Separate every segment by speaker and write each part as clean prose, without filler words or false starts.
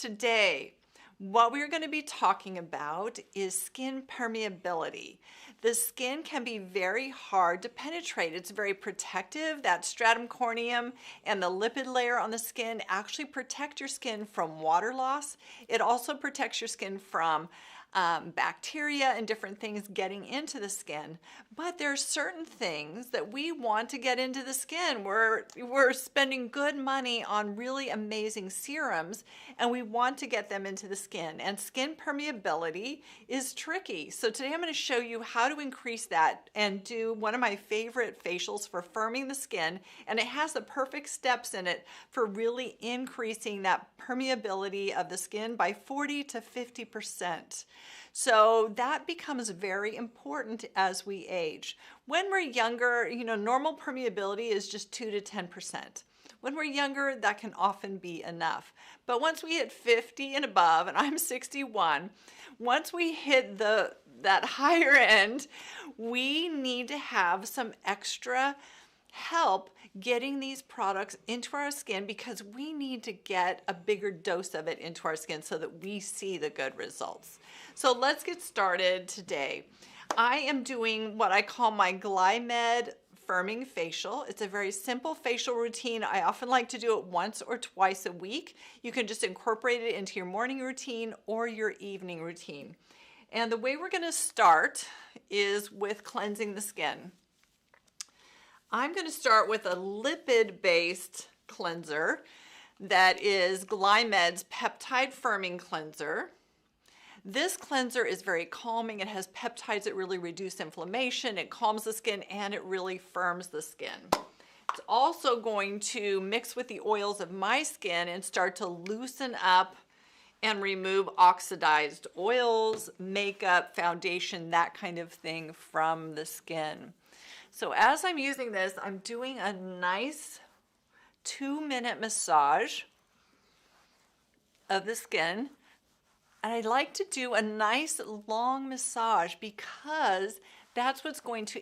Speaker 1: Today, what we're going to be talking about is skin permeability. The skin can be very hard to penetrate. It's very protective. That stratum corneum and the lipid layer on the skin actually protect your skin from water loss. It also protects your skin from bacteria and different things getting into the skin. But there are certain things that we want to get into the skin. We're spending good money on really amazing serums, and we want to get them into the skin. And skin permeability is tricky. So today I'm going to show you how to increase that and do one of my favorite facials for firming the skin. And it has the perfect steps in it for really increasing that permeability of the skin by 40 to 50%. So that becomes very important as we age. When we're younger, normal permeability is just 2 to 10%. When we're younger, that can often be enough. But once we hit 50 and above, and I'm 61, once we hit that higher end, we need to have some extra help getting these products into our skin because we need to get a bigger dose of it into our skin so that we see the good results. So let's get started today. I am doing what I call my Glymed firming facial. It's a very simple facial routine. I often like to do it once or twice a week. You can just incorporate it into your morning routine or your evening routine. And the way we're going to start is with cleansing the skin. I'm going to start with a lipid-based cleanser that is Glymed's Peptide Firming Cleanser. This cleanser is very calming. It has peptides that really reduce inflammation, it calms the skin, and it really firms the skin. It's also going to mix with the oils of my skin and start to loosen up and remove oxidized oils, makeup, foundation, that kind of thing from the skin. So as I'm using this, I'm doing a nice 2-minute massage of the skin. And I like to do a nice long massage because that's what's going to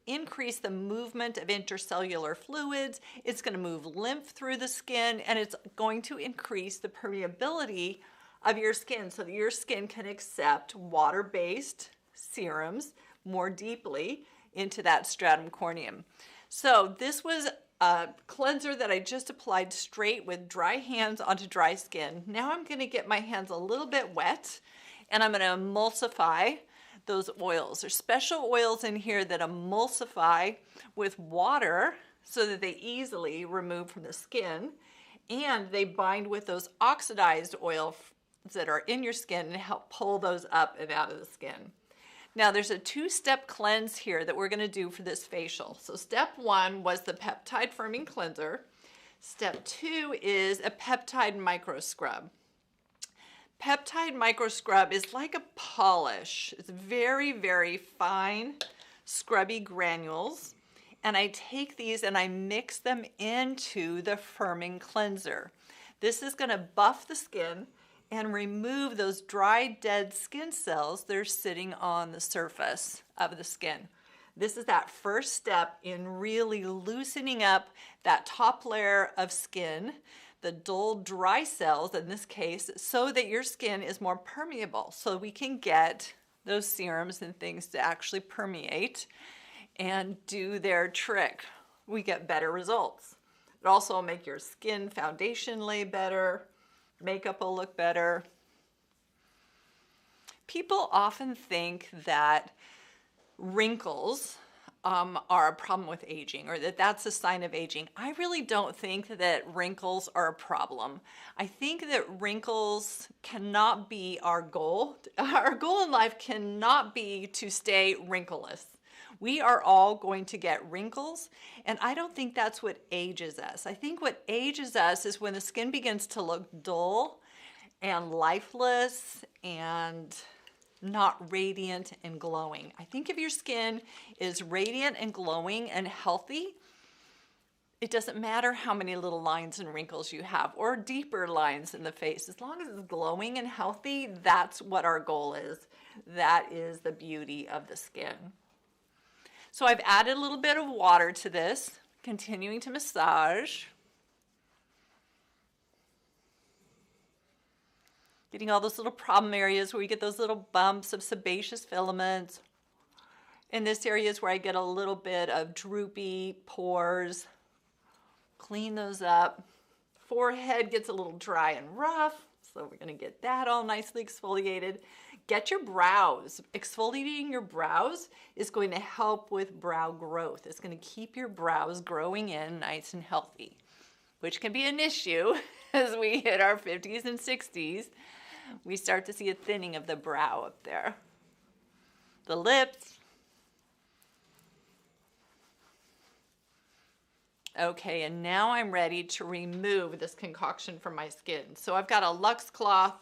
Speaker 1: increase the movement of intercellular fluids. It's going to move lymph through the skin, and it's going to increase the permeability of your skin so that your skin can accept water-based serums more deeply into that stratum corneum. So this was a cleanser that I just applied straight with dry hands onto dry skin. Now I'm going to get my hands a little bit wet and I'm going to emulsify those oils. There's special oils in here that emulsify with water so that they easily remove from the skin, and they bind with those oxidized oils that are in your skin and help pull those up and out of the skin. Now there's a 2-step cleanse here that we're going to do for this facial. So step 1 was the peptide firming cleanser. Step 2 is a peptide micro scrub. Peptide micro scrub is like a polish. It's very, very fine, scrubby granules. And I take these and I mix them into the firming cleanser. This is going to buff the skin and remove those dry, dead skin cells that are sitting on the surface of the skin. This is that first step in really loosening up that top layer of skin, the dull, dry cells in this case, so that your skin is more permeable, so we can get those serums and things to actually permeate and do their trick. We get better results. It also will make your skin foundation lay better, makeup will look better. People often think that wrinkles are a problem with aging, or that that's a sign of aging. I really don't think that wrinkles are a problem. I think that wrinkles cannot be our goal. Our goal in life cannot be to stay wrinkleless. We are all going to get wrinkles, and I don't think that's what ages us. I think what ages us is when the skin begins to look dull and lifeless and not radiant and glowing. I think if your skin is radiant and glowing and healthy, it doesn't matter how many little lines and wrinkles you have or deeper lines in the face. As long as it's glowing and healthy, that's what our goal is. That is the beauty of the skin. So I've added a little bit of water to this, continuing to massage. Getting all those little problem areas where you get those little bumps of sebaceous filaments. In this area is where I get a little bit of droopy pores. Clean those up. Forehead gets a little dry and rough, so we're going to get that all nicely exfoliated. Get your brows. Exfoliating your brows is going to help with brow growth. It's going to keep your brows growing in nice and healthy, which can be an issue as we hit our 50s and 60s. We start to see a thinning of the brow up there. The lips. Okay, and now I'm ready to remove this concoction from my skin. So I've got a Luxe cloth.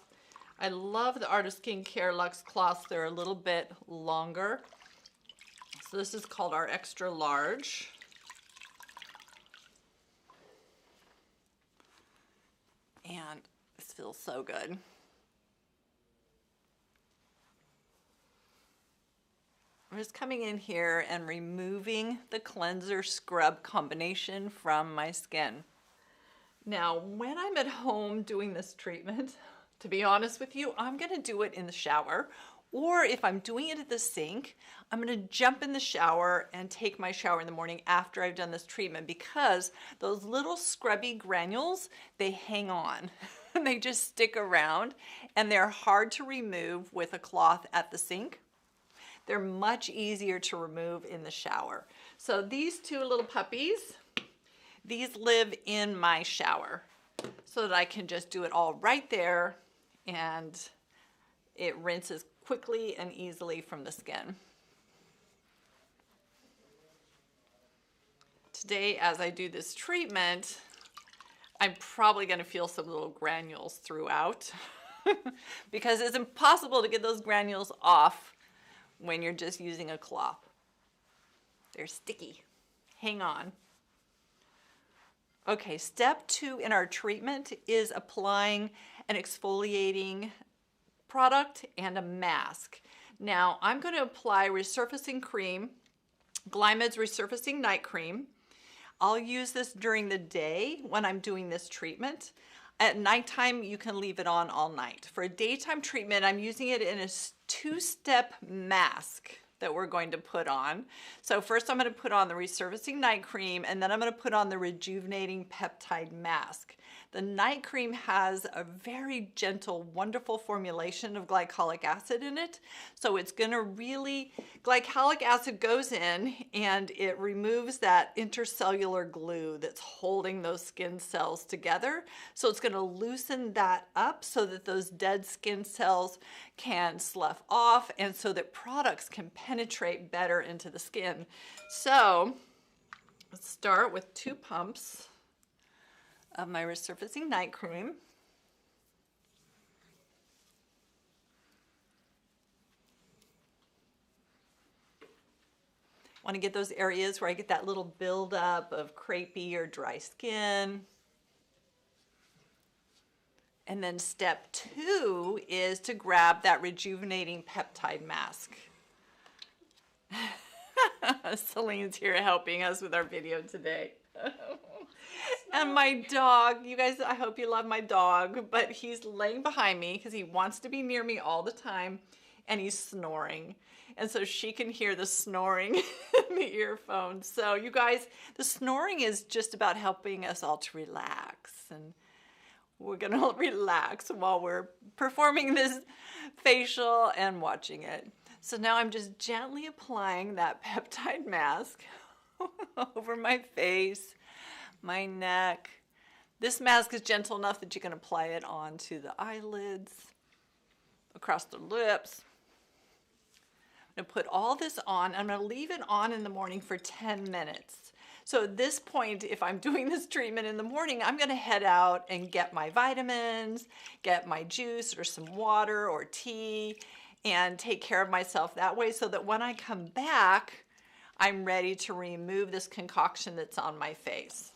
Speaker 1: I love the Art of Skincare Luxe cloths. They're a little bit longer. So this is called our extra large. And this feels so good. I'm just coming in here and removing the cleanser scrub combination from my skin. Now, when I'm at home doing this treatment, to be honest with you, I'm gonna do it in the shower, or if I'm doing it at the sink, I'm gonna jump in the shower and take my shower in the morning after I've done this treatment, because those little scrubby granules, they hang on. They just stick around, and they're hard to remove with a cloth at the sink. They're much easier to remove in the shower. So these two little puppies, these live in my shower so that I can just do it all right there, and it rinses quickly and easily from the skin. Today, as I do this treatment, I'm probably gonna feel some little granules throughout because it's impossible to get those granules off when you're just using a cloth. They're sticky. Hang on. Okay, step 2 in our treatment is applying an exfoliating product and a mask. Now, I'm going to apply resurfacing cream, Glymad's Resurfacing Night Cream. I'll use this during the day when I'm doing this treatment. At nighttime, you can leave it on all night. For a daytime treatment, I'm using it in a 2-step mask that we're going to put on. So first I'm going to put on the Resurfacing Night Cream, and then I'm going to put on the Rejuvenating Peptide Mask. The night cream has a very gentle, wonderful formulation of glycolic acid in it. So it's going to really, glycolic acid goes in and it removes that intercellular glue that's holding those skin cells together. So it's going to loosen that up so that those dead skin cells can slough off, and so that products can penetrate better into the skin. So let's start with 2 pumps of my Resurfacing Night Cream. Want to get those areas where I get that little buildup of crepey or dry skin. And then step 2 is to grab that Rejuvenating Peptide Mask. Celine's here helping us with our video today. And my dog, you guys, I hope you love my dog, but he's laying behind me because he wants to be near me all the time, and he's snoring. And so she can hear the snoring in the earphones. So you guys, the snoring is just about helping us all to relax, and we're gonna relax while we're performing this facial and watching it. So now I'm just gently applying that peptide mask over my face, my neck. This mask is gentle enough that you can apply it onto the eyelids, across the lips. I'm gonna put all this on. I'm gonna leave it on in the morning for 10 minutes. So at this point, if I'm doing this treatment in the morning, I'm gonna head out and get my vitamins, get my juice or some water or tea, and take care of myself that way, so that when I come back, I'm ready to remove this concoction that's on my face.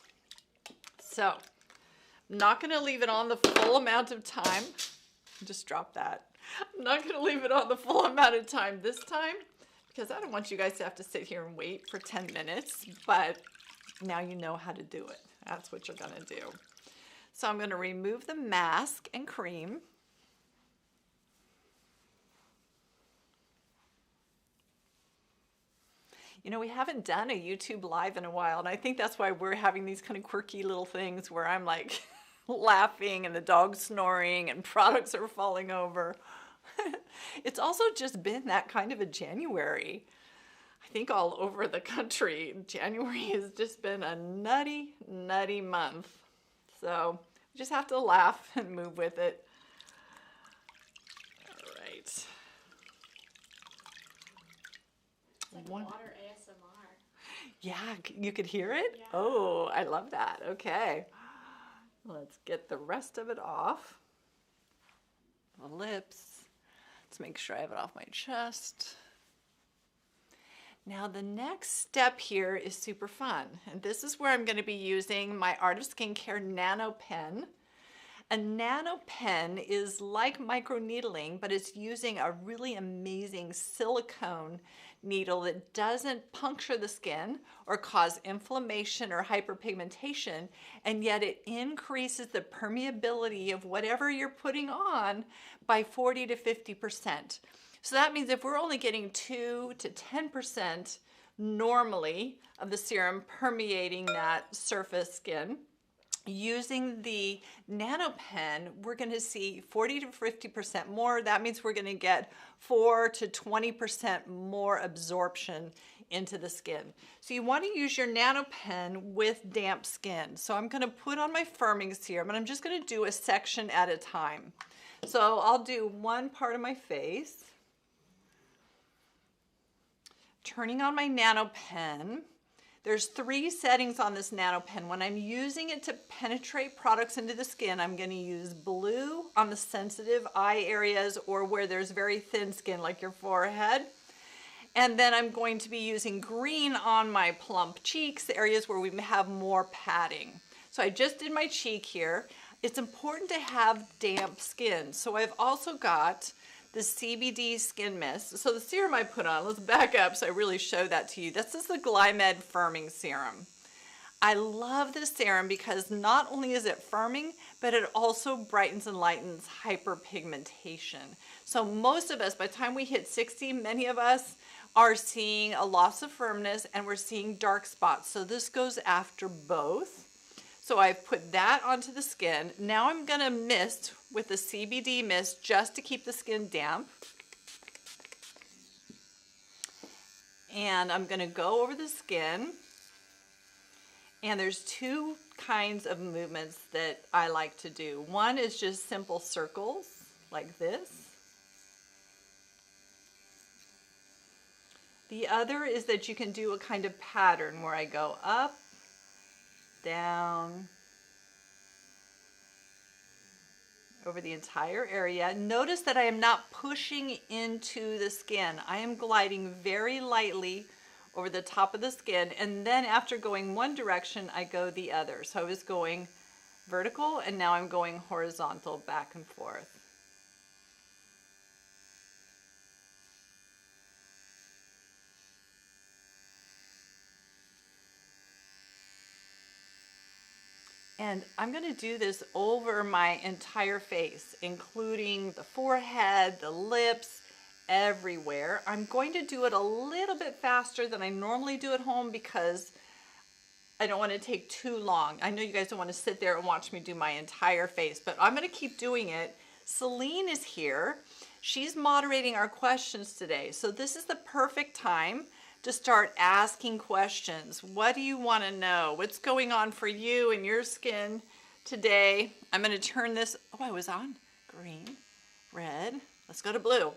Speaker 1: So I'm not gonna leave it on the full amount of time. Just drop that. I'm not gonna leave it on the full amount of time this time, because I don't want you guys to have to sit here and wait for 10 minutes, but now you know how to do it. That's what you're gonna do. So I'm gonna remove the mask and cream. You know, we haven't done a YouTube live in a while, and I think that's why we're having these kind of quirky little things where I'm like laughing and the dog's snoring and products are falling over. It's also just been that kind of a January. I think all over the country, January has just been a nutty, nutty month. So we just have to laugh and move with it. All right.
Speaker 2: It's like water ASMR.
Speaker 1: Yeah, you could hear it?
Speaker 2: Yeah.
Speaker 1: Oh, I love that. Okay. Let's get the rest of it off. The lips. Let's make sure I have it off my chest. Now the next step here is super fun. And this is where I'm going to be using my Art of Skincare Nano Pen. A nano pen is like microneedling, but it's using a really amazing silicone needle that doesn't puncture the skin or cause inflammation or hyperpigmentation, and yet it increases the permeability of whatever you're putting on by 40 to 50%. So that means if we're only getting 2 to 10% normally of the serum permeating that surface skin, using the nano pen, we're going to see 40 to 50% more. That means we're going to get 4 to 20% more absorption into the skin. So you want to use your nano pen with damp skin. So I'm going to put on my firming serum, and I'm just going to do a section at a time. So I'll do one part of my face. Turning on my nano pen. There's 3 settings on this nano pen. When I'm using it to penetrate products into the skin, I'm going to use blue on the sensitive eye areas or where there's very thin skin like your forehead. And then I'm going to be using green on my plump cheeks, areas where we have more padding. So I just did my cheek here. It's important to have damp skin. So I've also got the CBD skin mist. So the serum I put on, let's back up so I really show that to you. This is the Glymed Firming Serum. I love this serum because not only is it firming, but it also brightens and lightens hyperpigmentation. So most of us, by the time we hit 60, many of us are seeing a loss of firmness and we're seeing dark spots. So this goes after both. So I've put that onto the skin. Now I'm going to mist with the CBD mist just to keep the skin damp. And I'm going to go over the skin. And there's 2 kinds of movements that I like to do. One is just simple circles like this. The other is that you can do a kind of pattern where I go up, down, over the entire area. Notice that I am not pushing into the skin. I am gliding very lightly over the top of the skin, and then after going one direction, I go the other. So I was going vertical, and now I'm going horizontal, back and forth. And I'm going to do this over my entire face, including the forehead, the lips, everywhere. I'm going to do it a little bit faster than I normally do at home because I don't want to take too long. I know you guys don't want to sit there and watch me do my entire face, but I'm going to keep doing it. Celine is here. She's moderating our questions today. So this is the perfect time to start asking questions. What do you want to know? What's going on for you and your skin today? I'm going to turn this, oh, I was on green, red. Let's go to blue.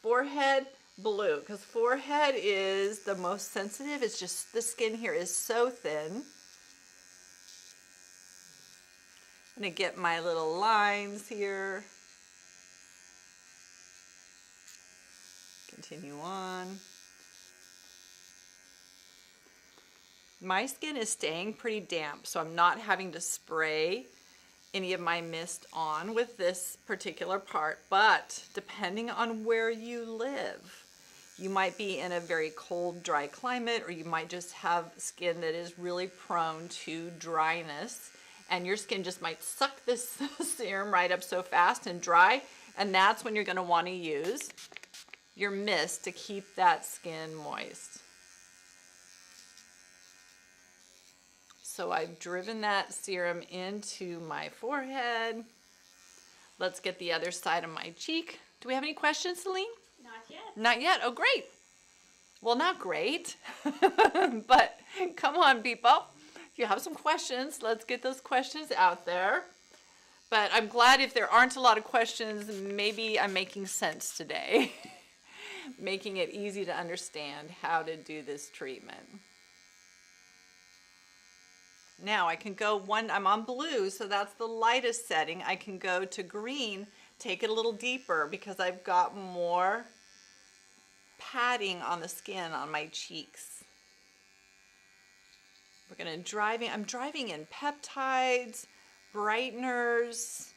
Speaker 1: Forehead, blue, because forehead is the most sensitive. It's just the skin here is so thin. I'm going to get my little lines here. Continue on. My skin is staying pretty damp, so I'm not having to spray any of my mist on with this particular part, but depending on where you live, you might be in a very cold, dry climate, or you might just have skin that is really prone to dryness, and your skin just might suck this serum right up so fast and dry, and that's when you're going to want to use your mist to keep that skin moist. So I've driven that serum into my forehead. Let's get the other side of my cheek. Do we have any questions, Celine?
Speaker 2: Not yet.
Speaker 1: Not yet. Oh, great. Well, not great, but come on, people. If you have some questions, let's get those questions out there. But I'm glad if there aren't a lot of questions, maybe I'm making sense today, making it easy to understand how to do this treatment. Now I can go I'm on blue, so that's the lightest setting. I can go to green, take it a little deeper because I've got more padding on the skin on my cheeks. I'm driving in peptides, brighteners,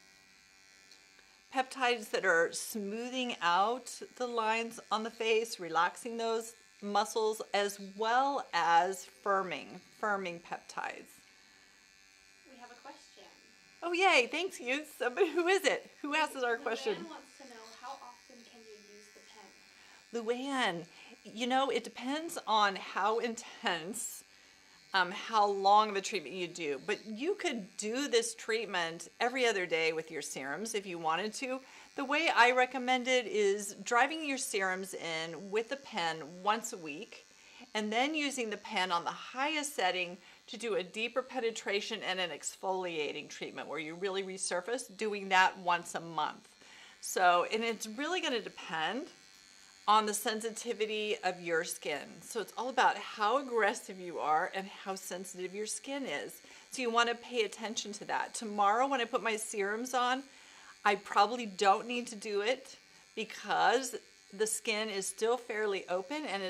Speaker 1: peptides that are smoothing out the lines on the face, relaxing those muscles, as well as firming peptides.
Speaker 2: We have a question.
Speaker 1: Oh, yay. Thanks, you. Somebody, who is it? Who asked us our question?
Speaker 2: Luann wants to know, how often can you use the pen?
Speaker 1: Luann, you know, it depends on how intense, how long of a treatment you do. But you could do this treatment every other day with your serums if you wanted to. The way I recommend it is driving your serums in with the pen once a week, and then using the pen on the highest setting to do a deeper penetration and an exfoliating treatment where you really resurface, doing that once a month. So, and it's really going to depend on the sensitivity of your skin. So it's all about how aggressive you are and how sensitive your skin is. So you want to pay attention to that. Tomorrow when I put my serums on, I probably don't need to do it because the skin is still fairly open and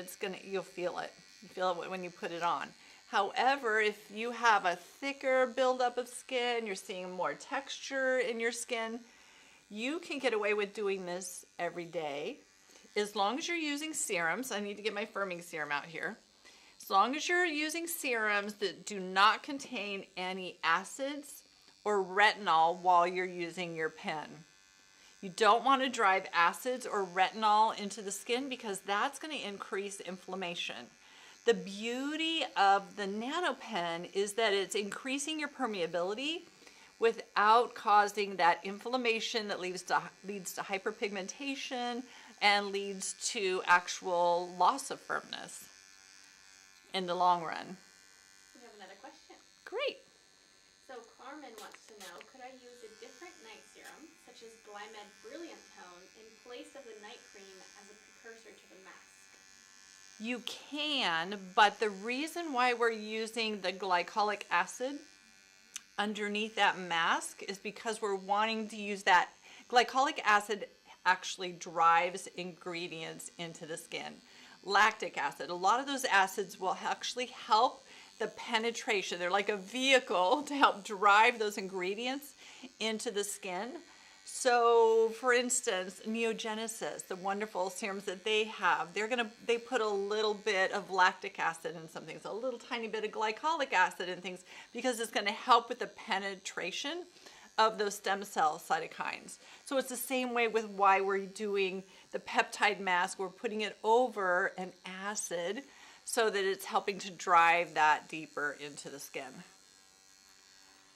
Speaker 1: you'll feel it. You feel it when you put it on. However, if you have a thicker buildup of skin, you're seeing more texture in your skin, you can get away with doing this every day. As long as you're using serums, I need to get my firming serum out here. As long as you're using serums that do not contain any acids or retinol while you're using your pen. You don't want to drive acids or retinol into the skin because that's going to increase inflammation. The beauty of the nano pen is that it's increasing your permeability without causing that inflammation that leads to hyperpigmentation and leads to actual loss of firmness in the long run.
Speaker 2: We have another question.
Speaker 1: Great.
Speaker 2: So Carmen wants to know, could I use a different night serum, such as Glymed Brilliant Tone, in place of the night cream as a precursor to the mask?
Speaker 1: You can, but the reason why we're using the glycolic acid underneath that mask is because we're wanting to use that. Glycolic acid actually drives ingredients into the skin. Lactic acid, a lot of those acids will actually help the penetration. They're like a vehicle to help drive those ingredients into the skin. So for instance, Neogenesis, the wonderful serums that they have, they put a little bit of lactic acid in some things, a little tiny bit of glycolic acid in things, because it's going to help with the penetration of those stem cell cytokines. So it's the same way with why we're doing the peptide mask. We're putting it over an acid so that it's helping to drive that deeper into the skin.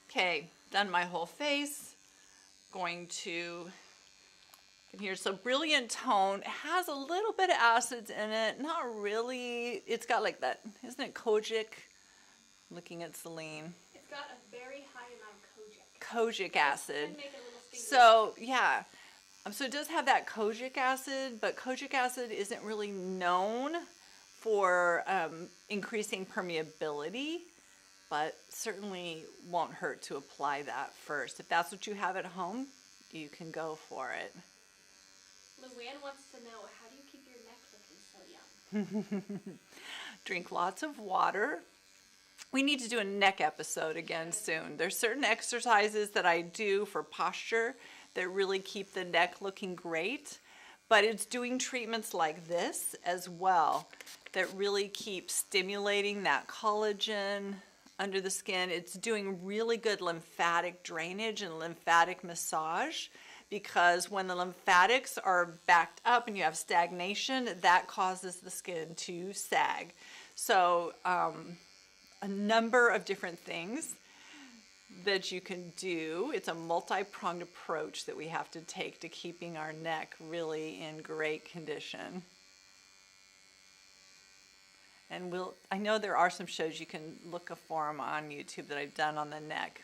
Speaker 1: Okay, done my whole face. Going to here, so Brilliant Tone has a little bit of acids in it, not really. It's got like that, isn't it kojic? Looking at Celine.
Speaker 2: It's got a very high amount of
Speaker 1: Kojic acid.
Speaker 2: Make it a little stinky.
Speaker 1: So yeah, so it does have that kojic acid, but kojic acid isn't really known for increasing permeability, but certainly won't hurt to apply that first. If that's what you have at home, you can go for it.
Speaker 2: Luann wants to know, how do you keep your neck looking so young?
Speaker 1: Drink lots of water. We need to do a neck episode again soon. There's certain exercises that I do for posture that really keep the neck looking great, but it's doing treatments like this as well that really keep stimulating that collagen under the skin. It's doing really good lymphatic drainage and lymphatic massage, because when the lymphatics are backed up and you have stagnation, that causes the skin to sag. So a number of different things that you can do. It's a multi-pronged approach that we have to take to keeping our neck really in great condition. And I know there are some shows you can look for them on YouTube that I've done on the neck,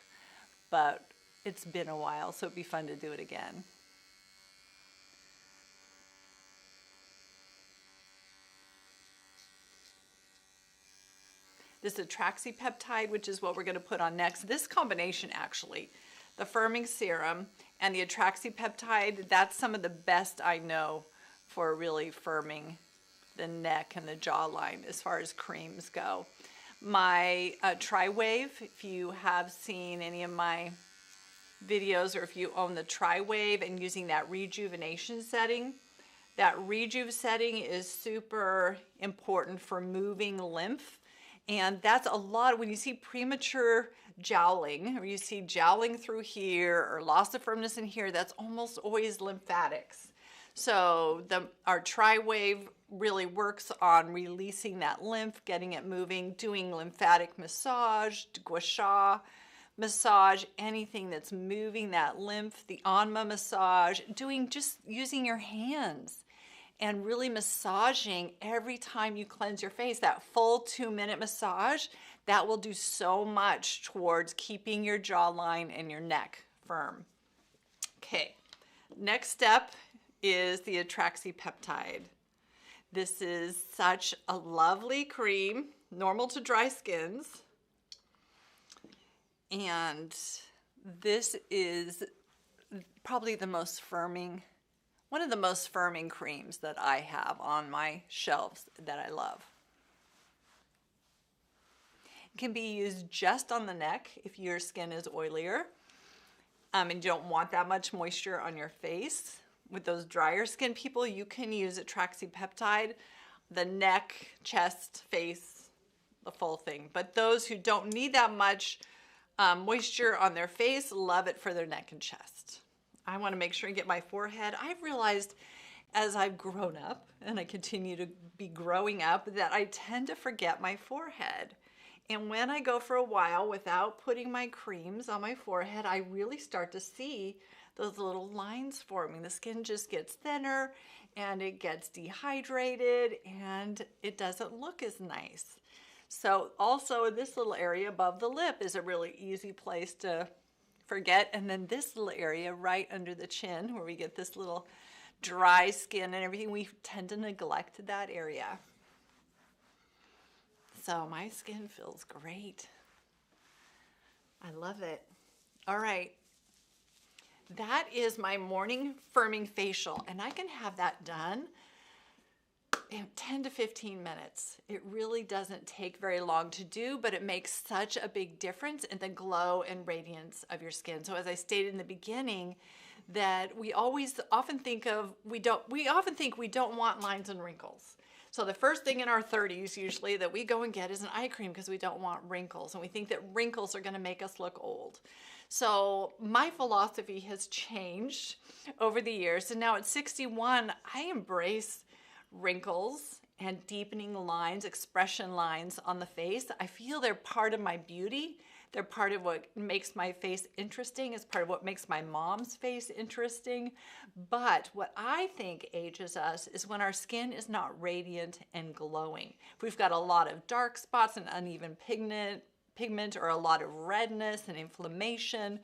Speaker 1: but it's been a while, so it'd be fun to do it again. This is atraxipeptide, which is what we're going to put on next. This combination, actually, the firming serum and the atraxipeptide, that's some of the best I know for really firming the neck and the jawline as far as creams go. My Tri-Wave, if you have seen any of my videos or if you own the Tri-Wave and using that rejuvenation setting, that rejuve setting is super important for moving lymph. And that's a lot, when you see premature jowling, or you see jowling through here, or loss of firmness in here, that's almost always lymphatics. So our Tri-Wave really works on releasing that lymph, getting it moving, doing lymphatic massage, gua sha massage, anything that's moving that lymph, the Anma massage, just using your hands and really massaging every time you cleanse your face. That full 2-minute massage, that will do so much towards keeping your jawline and your neck firm. Okay, next step is the atraxipeptide. This is such a lovely cream, normal to dry skins. And this is probably the most firming, one of the most firming creams that I have on my shelves that I love. It can be used just on the neck if your skin is oilier and you don't want that much moisture on your face. With those drier skin people, you can use atraxipeptide, the neck, chest, face, the full thing. But those who don't need that much moisture on their face, love it for their neck and chest. I want to make sure and get my forehead. I've realized as I've grown up, and I continue to be growing up, that I tend to forget my forehead. And when I go for a while without putting my creams on my forehead, I really start to see those little lines forming. The skin just gets thinner and it gets dehydrated and it doesn't look as nice. So also this little area above the lip is a really easy place to forget. And then this little area right under the chin where we get this little dry skin and everything, we tend to neglect that area. So my skin feels great. I love it. All right. That is my morning firming facial, and I can have that done in 10 to 15 minutes. It really doesn't take very long to do, but it makes such a big difference in the glow and radiance of your skin. So as I stated in the beginning, that we often think we don't want lines and wrinkles. So the first thing in our 30s usually that we go and get is an eye cream because we don't want wrinkles, and we think that wrinkles are going to make us look old. So my philosophy has changed over the years, and now at 61, I embrace wrinkles and deepening lines, expression lines on the face. I feel they're part of my beauty. They're part of what makes my face interesting. It's part of what makes my mom's face interesting. But what I think ages us is when our skin is not radiant and glowing. If we've got a lot of dark spots and uneven pigment or a lot of redness and inflammation,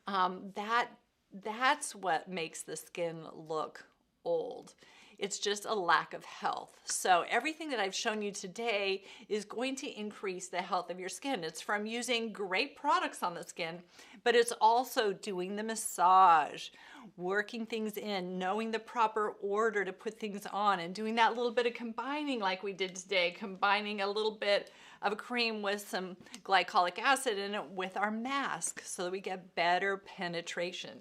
Speaker 1: that's what makes the skin look old. It's just a lack of health. So everything that I've shown you today is going to increase the health of your skin. It's from using great products on the skin, but it's also doing the massage, working things in, knowing the proper order to put things on, and doing that little bit of combining like we did today, combining a little bit of a cream with some glycolic acid in it with our mask so that we get better penetration.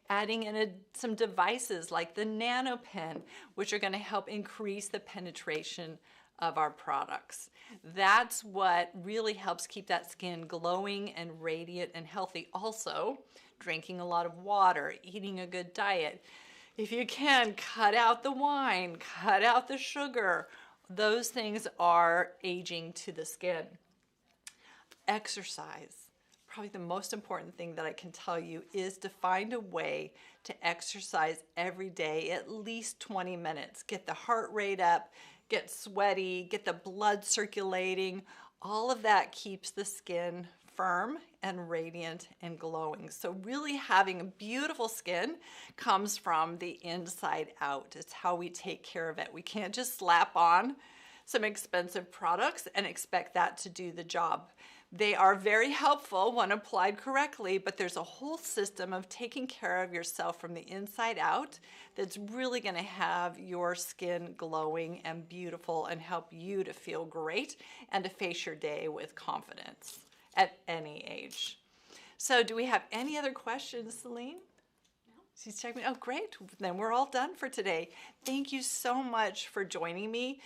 Speaker 1: Adding in some devices like the nano pen, which are going to help increase the penetration of our products. That's what really helps keep that skin glowing and radiant and healthy. Also, drinking a lot of water, eating a good diet. If you can, cut out the wine, cut out the sugar. Those things are aging to the skin. exercise. Probably the most important thing that I can tell you is to find a way to exercise every day, at least 20 minutes. Get the heart rate up, get sweaty, get the blood circulating. All of that keeps the skin firm and radiant and glowing. So really having a beautiful skin comes from the inside out. It's how we take care of it. We can't just slap on some expensive products and expect that to do the job. They are very helpful when applied correctly, but there's a whole system of taking care of yourself from the inside out that's really going to have your skin glowing and beautiful and help you to feel great and to face your day with confidence at any age. So do we have any other questions, Celine? She's checking me. Oh, great. Then we're all done for today. Thank you so much for joining me.